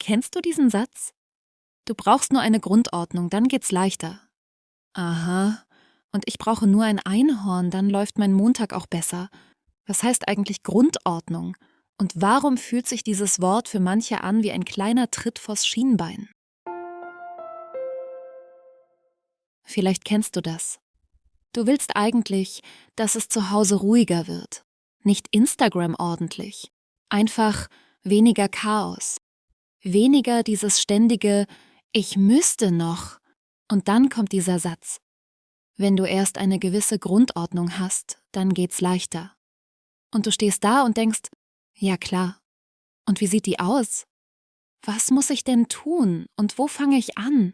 Kennst du diesen Satz? Du brauchst nur eine Grundordnung, dann geht's leichter. Aha. Und ich brauche nur ein Einhorn, dann läuft mein Montag auch besser. Was heißt eigentlich Grundordnung? Und warum fühlt sich dieses Wort für manche an wie ein kleiner Tritt vors Schienbein? Vielleicht kennst du das. Du willst eigentlich, dass es zu Hause ruhiger wird. Nicht Instagram ordentlich. Einfach weniger Chaos. Weniger dieses ständige „Ich müsste noch“. Und dann kommt dieser Satz: Wenn du erst eine gewisse Grundordnung hast, dann geht's leichter. Und du stehst da und denkst: Ja klar. Und wie sieht die aus? Was muss ich denn tun? Und wo fange ich an?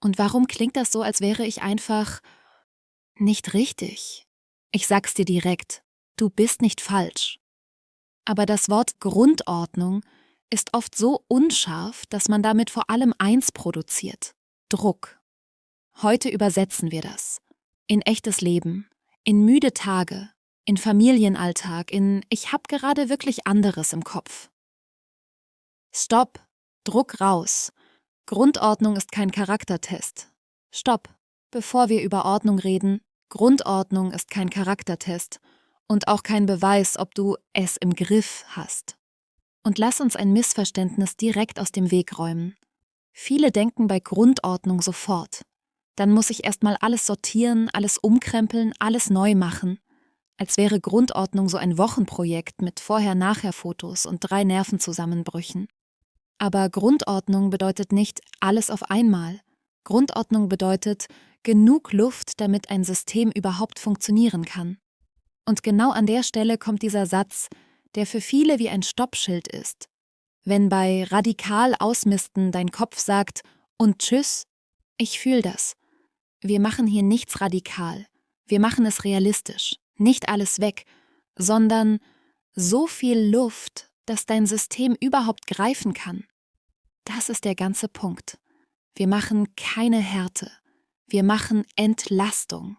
Und warum klingt das so, als wäre ich einfach nicht richtig? Ich sag's dir direkt: Du bist nicht falsch. Aber das Wort Grundordnung ist oft so unscharf, dass man damit vor allem eins produziert: Druck. Heute übersetzen wir das. In echtes Leben, in müde Tage, in Familienalltag, in „Ich hab gerade wirklich anderes im Kopf“. Stopp! Druck raus! Grundordnung ist kein Charaktertest. Stopp! Bevor wir über Ordnung reden, Grundordnung ist kein Charaktertest und auch kein Beweis, ob du es im Griff hast. Und lass uns ein Missverständnis direkt aus dem Weg räumen. Viele denken bei Grundordnung sofort: Dann muss ich erstmal alles sortieren, alles umkrempeln, alles neu machen. Als wäre Grundordnung so ein Wochenprojekt mit Vorher-Nachher-Fotos und 3 Nervenzusammenbrüchen. Aber Grundordnung bedeutet nicht alles auf einmal. Grundordnung bedeutet genug Luft, damit ein System überhaupt funktionieren kann. Und genau an der Stelle kommt dieser Satz, der für viele wie ein Stoppschild ist. Wenn bei radikal ausmisten dein Kopf sagt: Und tschüss, ich fühl das. Wir machen hier nichts radikal. Wir machen es realistisch. Nicht alles weg, sondern so viel Luft, dass dein System überhaupt greifen kann. Das ist der ganze Punkt. Wir machen keine Härte. Wir machen Entlastung.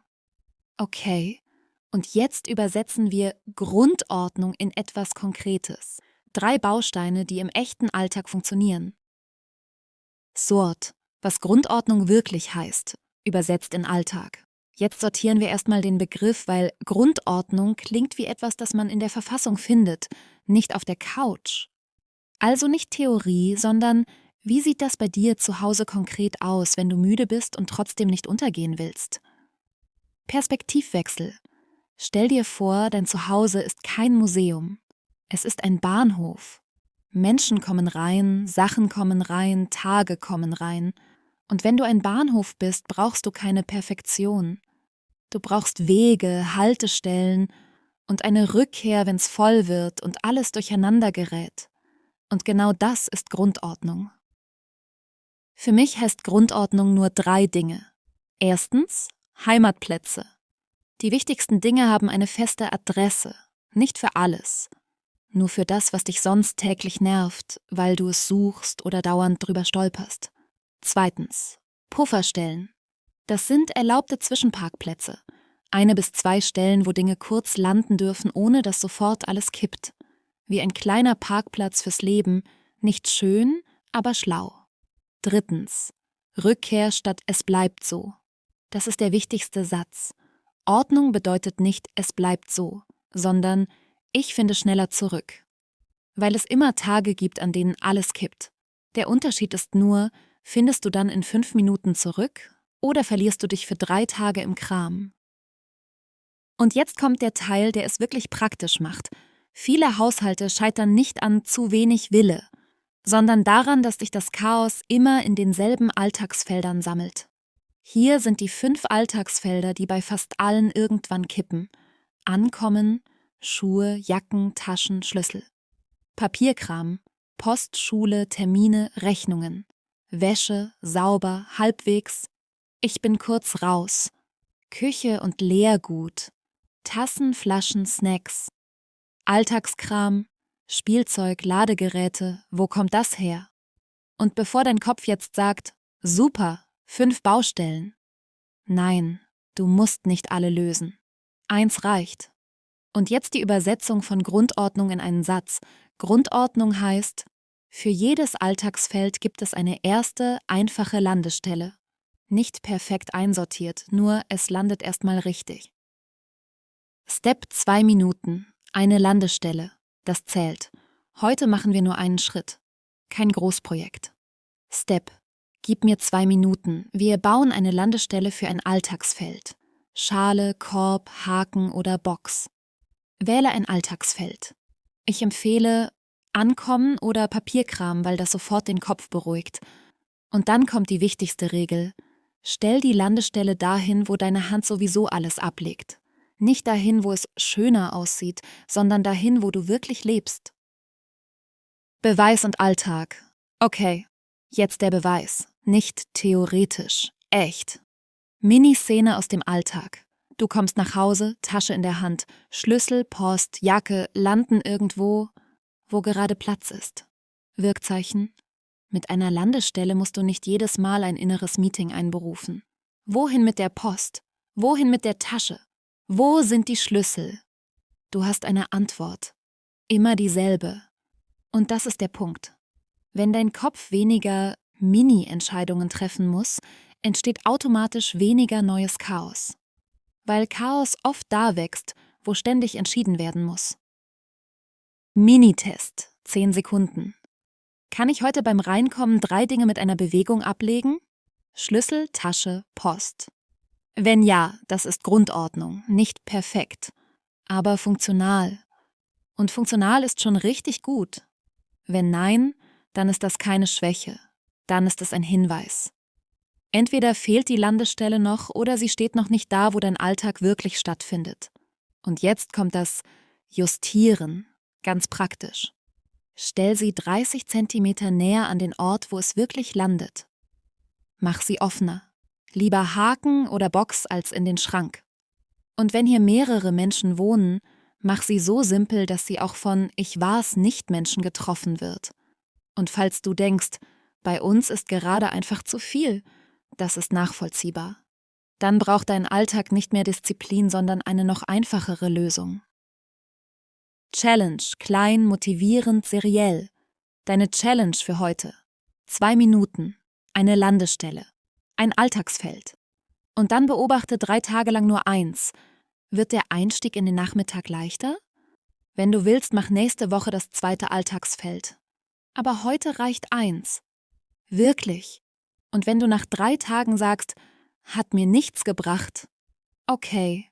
Okay, und jetzt übersetzen wir Grundordnung in etwas Konkretes. 3 Bausteine, die im echten Alltag funktionieren. Sort, was Grundordnung wirklich heißt, übersetzt in Alltag. Jetzt sortieren wir erstmal den Begriff, weil Grundordnung klingt wie etwas, das man in der Verfassung findet, nicht auf der Couch. Also nicht Theorie, sondern wie sieht das bei dir zu Hause konkret aus, wenn du müde bist und trotzdem nicht untergehen willst? Perspektivwechsel. Stell dir vor, dein Zuhause ist kein Museum. Es ist ein Bahnhof. Menschen kommen rein, Sachen kommen rein, Tage kommen rein. Und wenn du ein Bahnhof bist, brauchst du keine Perfektion. Du brauchst Wege, Haltestellen und eine Rückkehr, wenn's voll wird und alles durcheinander gerät. Und genau das ist Grundordnung. Für mich heißt Grundordnung nur 3 Dinge. Erstens, Heimatplätze. Die wichtigsten Dinge haben eine feste Adresse, nicht für alles. Nur für das, was dich sonst täglich nervt, weil du es suchst oder dauernd drüber stolperst. Zweitens, Pufferstellen. Das sind erlaubte Zwischenparkplätze. 1 bis 2 Stellen, wo Dinge kurz landen dürfen, ohne dass sofort alles kippt. Wie ein kleiner Parkplatz fürs Leben, nicht schön, aber schlau. Drittens, Rückkehr statt es bleibt so. Das ist der wichtigste Satz. Ordnung bedeutet nicht es bleibt so, sondern ich finde schneller zurück. Weil es immer Tage gibt, an denen alles kippt. Der Unterschied ist nur, findest du dann in 5 Minuten zurück oder verlierst du dich für 3 Tage im Kram? Und jetzt kommt der Teil, der es wirklich praktisch macht. Viele Haushalte scheitern nicht an zu wenig Wille, sondern daran, dass sich das Chaos immer in denselben Alltagsfeldern sammelt. Hier sind die 5 Alltagsfelder, die bei fast allen irgendwann kippen. Ankommen, Schuhe, Jacken, Taschen, Schlüssel. Papierkram, Post, Schule, Termine, Rechnungen. Wäsche, sauber, halbwegs. Ich bin kurz raus. Küche und Leergut. Tassen, Flaschen, Snacks. Alltagskram, Spielzeug, Ladegeräte, wo kommt das her? Und bevor dein Kopf jetzt sagt, super, 5 Baustellen. Nein, du musst nicht alle lösen. 1 reicht. Und jetzt die Übersetzung von Grundordnung in einen Satz. Grundordnung heißt, Für jedes Alltagsfeld gibt es eine erste, einfache Landestelle. Nicht perfekt einsortiert, nur es landet erstmal richtig. Step 2 Minuten. Eine Landestelle. Das zählt. Heute machen wir nur einen Schritt. Kein Großprojekt. Step. Gib mir 2 Minuten. Wir bauen eine Landestelle für ein Alltagsfeld. Schale, Korb, Haken oder Box. Wähle ein Alltagsfeld. Ich empfehle Ankommen oder Papierkram, weil das sofort den Kopf beruhigt. Und dann kommt die wichtigste Regel. Stell die Landestelle dahin, wo deine Hand sowieso alles ablegt. Nicht dahin, wo es schöner aussieht, sondern dahin, wo du wirklich lebst. Beweis und Alltag. Okay, jetzt der Beweis. Nicht theoretisch, echt. Miniszene aus dem Alltag. Du kommst nach Hause, Tasche in der Hand, Schlüssel, Post, Jacke landen irgendwo, wo gerade Platz ist. Wirkzeichen. Mit einer Landestelle musst du nicht jedes Mal ein inneres Meeting einberufen. Wohin mit der Post? Wohin mit der Tasche? Wo sind die Schlüssel? Du hast eine Antwort. Immer dieselbe. Und das ist der Punkt. Wenn dein Kopf weniger Mini-Entscheidungen treffen muss, entsteht automatisch weniger neues Chaos. Weil Chaos oft da wächst, wo ständig entschieden werden muss. Minitest, 10 Sekunden. Kann ich heute beim Reinkommen 3 Dinge mit einer Bewegung ablegen? Schlüssel, Tasche, Post. Wenn ja, das ist Grundordnung, nicht perfekt, aber funktional. Und funktional ist schon richtig gut. Wenn nein, dann ist das keine Schwäche, dann ist es ein Hinweis. Entweder fehlt die Landestelle noch oder sie steht noch nicht da, wo dein Alltag wirklich stattfindet. Und jetzt kommt das Justieren, ganz praktisch. Stell sie 30 Zentimeter näher an den Ort, wo es wirklich landet. Mach sie offener. Lieber Haken oder Box als in den Schrank. Und wenn hier mehrere Menschen wohnen, mach sie so simpel, dass sie auch von Ich war's Nicht-Menschen getroffen wird. Und falls du denkst, bei uns ist gerade einfach zu viel, das ist nachvollziehbar. Dann braucht dein Alltag nicht mehr Disziplin, sondern eine noch einfachere Lösung. Challenge, klein, motivierend, seriell. Deine Challenge für heute. 2 Minuten, eine Landestelle, ein Alltagsfeld. Und dann beobachte 3 Tage lang nur eins. Wird der Einstieg in den Nachmittag leichter? Wenn du willst, mach nächste Woche das 2. Alltagsfeld. Aber heute reicht 1. Wirklich. Und wenn du nach 3 Tagen sagst, hat mir nichts gebracht, okay,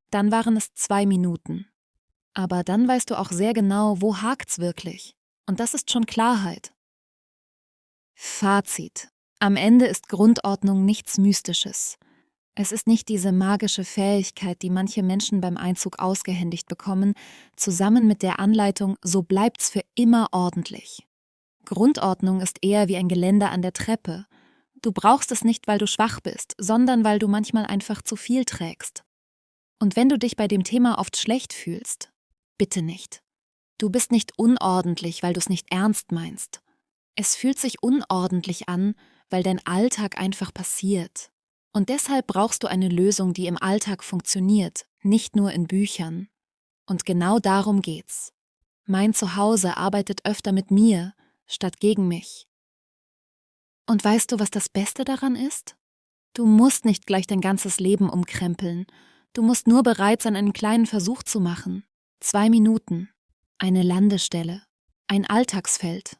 dann waren es 2 Minuten. Aber dann weißt du auch sehr genau, wo hakt's wirklich. Und das ist schon Klarheit. Fazit. Am Ende ist Grundordnung nichts Mystisches. Es ist nicht diese magische Fähigkeit, die manche Menschen beim Einzug ausgehändigt bekommen, zusammen mit der Anleitung, so bleibt's für immer ordentlich. Grundordnung ist eher wie ein Geländer an der Treppe. Du brauchst es nicht, weil du schwach bist, sondern weil du manchmal einfach zu viel trägst. Und wenn du dich bei dem Thema oft schlecht fühlst, bitte nicht. Du bist nicht unordentlich, weil du es nicht ernst meinst. Es fühlt sich unordentlich an, weil dein Alltag einfach passiert. Und deshalb brauchst du eine Lösung, die im Alltag funktioniert, nicht nur in Büchern. Und genau darum geht's. Mein Zuhause arbeitet öfter mit mir, statt gegen mich. Und weißt du, was das Beste daran ist? Du musst nicht gleich dein ganzes Leben umkrempeln. Du musst nur bereit sein, einen kleinen Versuch zu machen. 2 Minuten, eine Landestelle, ein Alltagsfeld.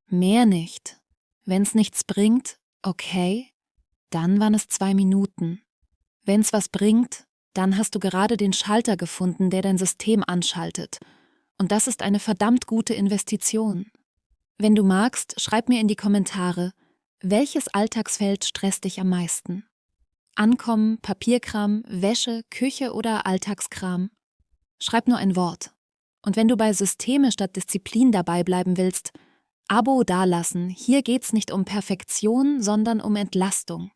Mehr nicht. Wenn's nichts bringt, okay, dann waren es 2 Minuten. Wenn's was bringt, dann hast du gerade den Schalter gefunden, der dein System anschaltet. Und das ist eine verdammt gute Investition. Wenn du magst, schreib mir in die Kommentare, welches Alltagsfeld stresst dich am meisten? Ankommen, Papierkram, Wäsche, Küche oder Alltagskram? Schreib nur ein Wort. Und wenn du bei Systeme statt Disziplin dabei bleiben willst, Abo dalassen, hier geht's nicht um Perfektion, sondern um Entlastung.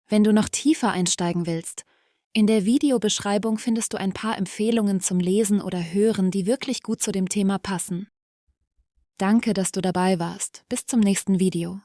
Wenn du noch tiefer einsteigen willst, in der Videobeschreibung findest du ein paar Empfehlungen zum Lesen oder Hören, die wirklich gut zu dem Thema passen. Danke, dass du dabei warst. Bis zum nächsten Video.